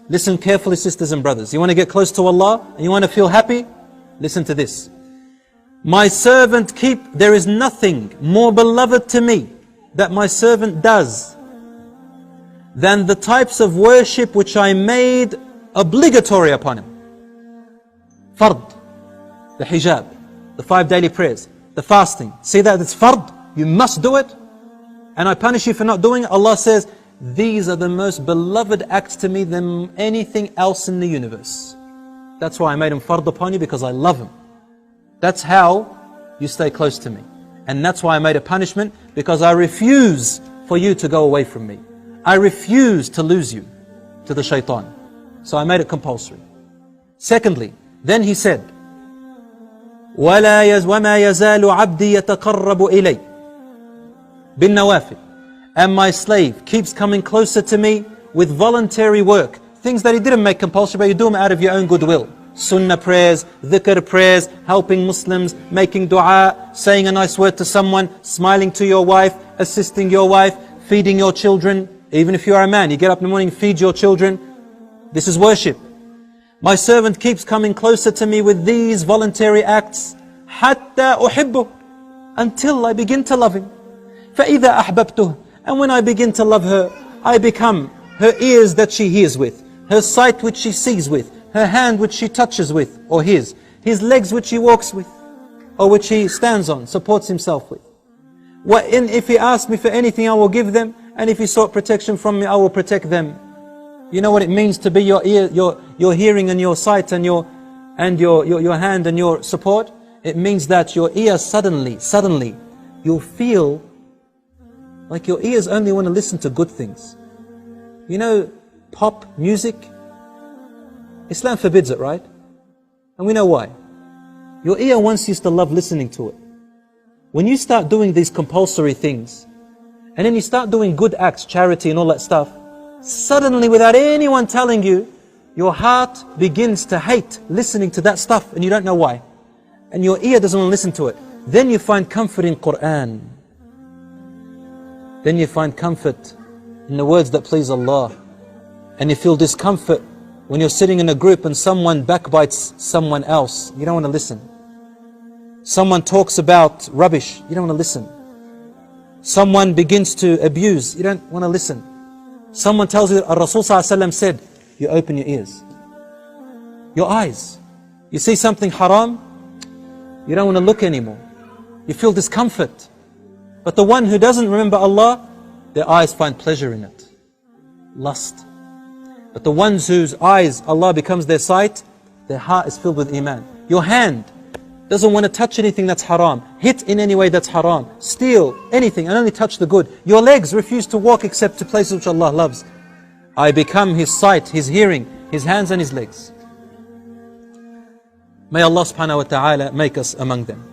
Listen carefully, sisters and brothers. You want to get close to Allah and you want to feel happy? Listen to this. My servant there is nothing more beloved to me that my servant does than the types of worship which I made obligatory upon him. Fard, the hijab, the 5 daily prayers, the fasting. See that it's fard, you must do it. And I punish you for not doing it. Allah says, these are the most beloved acts to me than anything else in the universe. That's why I made them fard upon you, because I love them. That's how you stay close to me. And that's why I made a punishment, because I refuse for you to go away from me. I refuse to lose you to the shaitan. So I made it compulsory. Secondly, then he said, وَمَا يَزَالُ عَبْدِي يَتَقَرَّبُ إِلَيْ بِالنَّوَافِلِ. And my slave keeps coming closer to me with voluntary work. Things that he didn't make compulsory, but you do them out of your own goodwill. Sunnah prayers, dhikr prayers, helping Muslims, making dua, saying a nice word to someone, smiling to your wife, assisting your wife, feeding your children. Even if you are a man, you get up in the morning, feed your children. This is worship. My servant keeps coming closer to me with these voluntary acts, حَتَّى أُحِبُّهُ, until I begin to love him. فَإِذَا أَحْبَبْتُهُ, and when I begin to love her, I become her ears that she hears with, her sight which she sees with, her hand which she touches with, or his legs which he walks with, or which he stands on, supports himself with. If he asks me for anything, I will give them, and if he sought protection from me, I will protect them. You know what it means to be your ear, your hearing and your sight and your hand and your support? It means that your ear suddenly, you'll feel like your ears only want to listen to good things. You know, pop music, Islam forbids it, right? And we know why. Your ear once used to love listening to it. When you start doing these compulsory things, and then you start doing good acts, charity and all that stuff, suddenly without anyone telling you, your heart begins to hate listening to that stuff and you don't know why. And your ear doesn't want to listen to it. Then you find comfort in Quran. Then you find comfort in the words that please Allah. And you feel discomfort when you're sitting in a group and someone backbites someone else. You don't want to listen. Someone talks about rubbish. You don't want to listen. Someone begins to abuse. You don't want to listen. Someone tells you that Rasul ﷺ said, you open your ears, your eyes. You see something haram, you don't want to look anymore. You feel discomfort. But the one who doesn't remember Allah, their eyes find pleasure in it. Lust. But the ones whose eyes, Allah becomes their sight, their heart is filled with iman. Your hand doesn't want to touch anything that's haram, hit in any way that's haram, steal anything and only touch the good. Your legs refuse to walk except to places which Allah loves. I become his sight, his hearing, his hands and his legs. May Allah subhanahu wa ta'ala make us among them.